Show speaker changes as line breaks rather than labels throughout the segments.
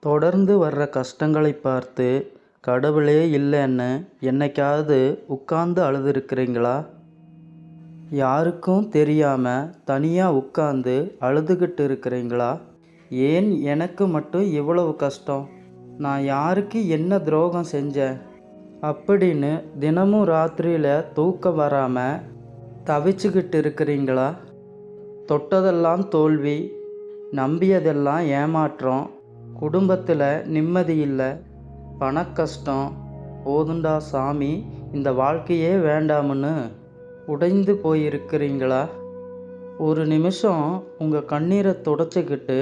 தொடர்ந்து வர்ற கஷ்டங்களை பார்த்து கடவுளே இல்லைன்னு என்னைக்காவது உட்கார்ந்து அழுதுருக்கிறீங்களா? யாருக்கும் தெரியாமல் தனியாக உட்கார்ந்து அழுதுகிட்டு இருக்கிறீங்களா? ஏன் எனக்கு மட்டும் இவ்வளவு கஷ்டம்? நான் யாருக்கு என்ன துரோகம் செஞ்சேன் அப்படின்னு தினமும் ராத்திரியில் தூக்கம் வராமல் தவிச்சுக்கிட்டு இருக்கிறீங்களா? தொட்டதெல்லாம் தோல்வி, நம்பியதெல்லாம் ஏமாற்றம், குடும்பத்தில் நிம்மதி இல்லை, பணக்கஷ்டம், போதுண்டா சாமி இந்த வாழ்க்கையே வேண்டாம்னு உடைந்து போயிருக்கிறீங்களா? ஒரு நிமிஷம் உங்கள் கண்ணீரை துடைச்சிக்கிட்டு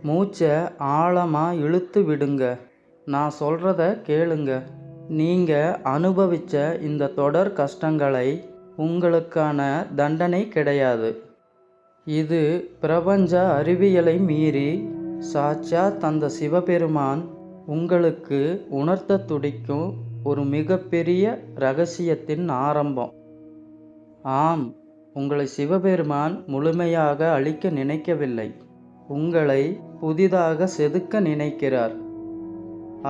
மூச்சை ஆழமாக இழுத்து விடுங்க. நான் சொல்கிறத கேளுங்க. நீங்கள் அனுபவித்த இந்த தொடர் கஷ்டங்களை உங்களுக்கான தண்டனை கிடையாது. இது பிரபஞ்ச அறிவியலை மீறி சாட்சாத் தந்த சிவபெருமான் உங்களுக்கு உணர்த்த துடிக்கும் ஒரு மிகப்பெரிய இரகசியத்தின் ஆரம்பம். ஆம், உங்களை சிவபெருமான் முழுமையாக அழிக்க நினைக்கவில்லை. உங்களை புதிதாக செதுக்க நினைக்கிறார்.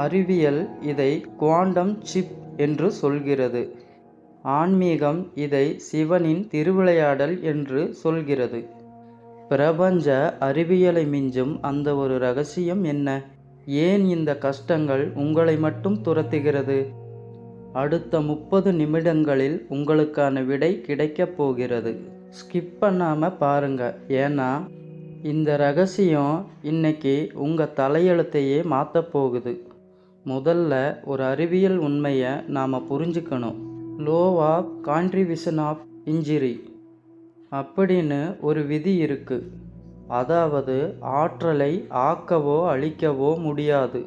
அறிவியல் இதை குவாண்டம் சிப் என்று சொல்கிறது. ஆன்மீகம் இதை சிவனின் திருவிளையாடல் என்று சொல்கிறது. பிரபஞ்ச அறிவியலை மிஞ்சும் அந்த ஒரு ரகசியம் என்ன? ஏன் இந்த கஷ்டங்கள் உங்களை மட்டும் துரத்துகிறது? அடுத்த 30 நிமிடங்களில் உங்களுக்கான விடை கிடைக்கப் போகிறது. ஸ்கிப் பண்ணாமல் பாருங்க. ஏன்னா இந்த ரகசியம் இன்னைக்கு உங்கள் தலையெழுத்தையே மாற்றப் போகுது. முதல்ல ஒரு அறிவியல் உண்மையை நாம் புரிஞ்சுக்கணும். Law of contribution of injury அப்படின்னு ஒரு விதி இருக்குது. அதாவது ஆற்றலை ஆக்கவோ அழிக்கவோ முடியாது.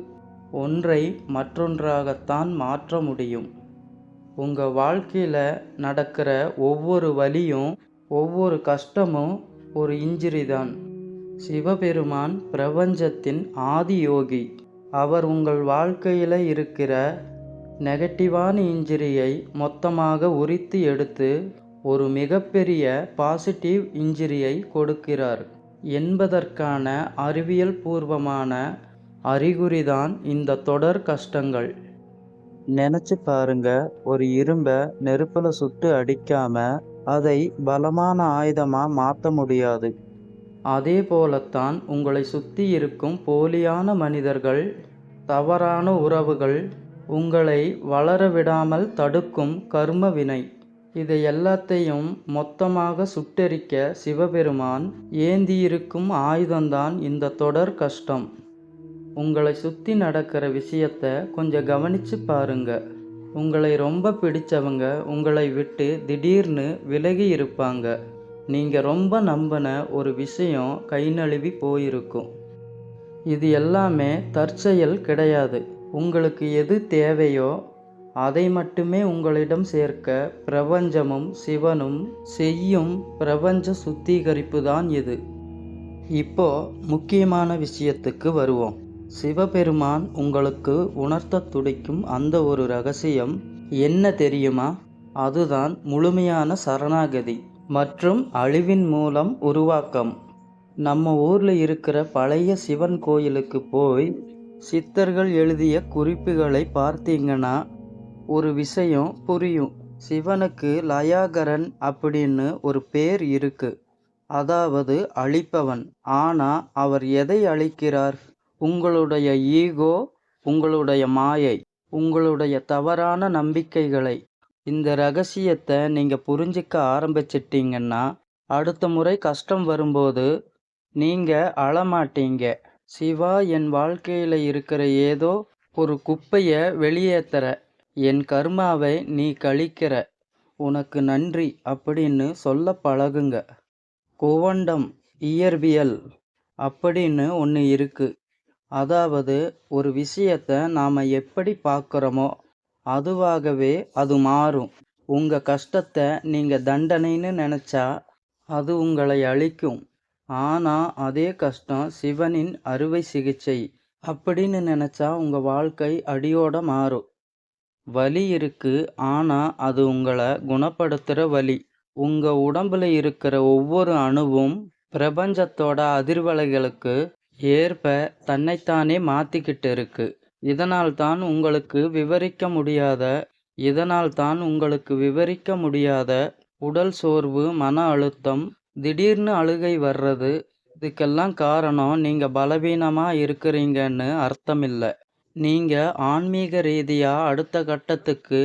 ஒன்றை மற்றொன்றாகத்தான் மாற்ற முடியும். உங்கள் வாழ்க்கையில் நடக்கிற ஒவ்வொரு வலியும் ஒவ்வொரு கஷ்டமும் ஒரு இன்ஜுரி தான். சிவபெருமான் பிரபஞ்சத்தின் ஆதி யோகி. அவர் உங்கள் வாழ்க்கையில் இருக்கிற நெகட்டிவான இன்ஜுரியை மொத்தமாக உரித்து எடுத்து ஒரு மிகப்பெரிய பாசிட்டிவ் இன்ஜுரியை கொடுக்கிறார் என்பதற்கான அறிவியல் பூர்வமான அறிகுறிதான் இந்த தொடர் கஷ்டங்கள். நினச்சி பாருங்க, ஒரு இரும்பை நெருப்பில் சுட்டு அடிக்காம அதை பலமான ஆயுதமாக மாற்ற முடியாது. அதே போலத்தான் உங்களை சுற்றி இருக்கும் போலியான மனிதர்கள், தவறான உறவுகள், உங்களை வளர விடாமல் தடுக்கும் கர்ம வினை, இதை எல்லாத்தையும் மொத்தமாக சுட்டெரிக்க சிவபெருமான் ஏந்தியிருக்கும் ஆயுதம்தான் இந்த தொடர் கஷ்டம். உங்களை சுற்றி நடக்கிற விஷயத்தை கொஞ்சம் கவனித்து பாருங்க. உங்களை ரொம்ப பிடிச்சவங்க உங்களை விட்டு திடீர்னு விலகி இருப்பாங்க. நீங்கள் ரொம்ப நம்பின ஒரு விஷயம் கை நழுவி போயிருக்கும். இது எல்லாமே தற்செயல் கிடையாது. உங்களுக்கு எது தேவையோ அதை மட்டுமே உங்களிடம் சேர்க்க பிரபஞ்சமும் சிவனும் செய்யும் பிரபஞ்ச சுத்திகரிப்பு தான் இது. இப்போ முக்கியமான விஷயத்துக்கு வருவோம். சிவபெருமான் உங்களுக்கு உணர்த்த துடிக்கும் அந்த ஒரு ரகசியம் என்ன தெரியுமா? அதுதான் முழுமையான சரணாகதி மற்றும் அழிவின் மூலம் உருவாக்கம். நம்ம ஊரில் இருக்கிற பழைய சிவன் கோயிலுக்கு போய் சித்தர்கள் எழுதிய குறிப்புகளை பார்த்தீங்கன்னா ஒரு விஷயம் புரியும். சிவனுக்கு லயாகரன் அப்படின்னு ஒரு பேர் இருக்கு. அதாவது அழிப்பவன். ஆனால் அவர் எதை அழிக்கிறார்? உங்களுடைய ஈகோ, உங்களுடைய மாயை, உங்களுடைய தவறான நம்பிக்கைகளை. இந்த ரகசியத்தை நீங்கள் புரிஞ்சிக்க ஆரம்பிச்சிட்டிங்கன்னா அடுத்த முறை கஷ்டம் வரும்போது நீங்கள் அழமாட்டீங்க. சிவா, என் வாழ்க்கையில் இருக்கிற ஏதோ ஒரு குப்பையை வெளியேற்றுற, என் கர்மாவை நீ கழிக்கிற, உனக்கு நன்றி அப்படின்னு சொல்ல பழகுங்க. குவாண்டம் இயற்பியல் அப்படின்னு ஒன்று இருக்குது. அதாவது ஒரு விஷயத்தை நாம் எப்படி பார்க்குறோமோ அதுவாகவே அது மாறும். உங்கள் கஷ்டத்தை நீங்கள் தண்டனைன்னு நினச்சா அது உங்களை அழிக்கும். ஆனால் அதே கஷ்டம் சிவனின் அறுவை சிகிச்சை அப்படின்னு நினச்சா உங்கள் வாழ்க்கை அடியோட மாறும். வலி இருக்கு, ஆனால் அது உங்களை குணப்படுத்துகிற வலி. உங்கள் உடம்புல இருக்கிற ஒவ்வொரு அணுவும் பிரபஞ்சத்தோட அதிர்வலைகளுக்கு ஏற்ப தன்னைத்தானே மாத்திக்கிட்டு இருக்கு. இதனால் தான் உங்களுக்கு விவரிக்க முடியாத உடல் சோர்வு, மன அழுத்தம், திடீர்னு அழுகை வர்றது. இதுக்கெல்லாம் காரணம் நீங்க பலவீனமா இருக்கிறீங்கன்னு அர்த்தமில்ல. நீங்க ஆன்மீக ரீதியா அடுத்த கட்டத்துக்கு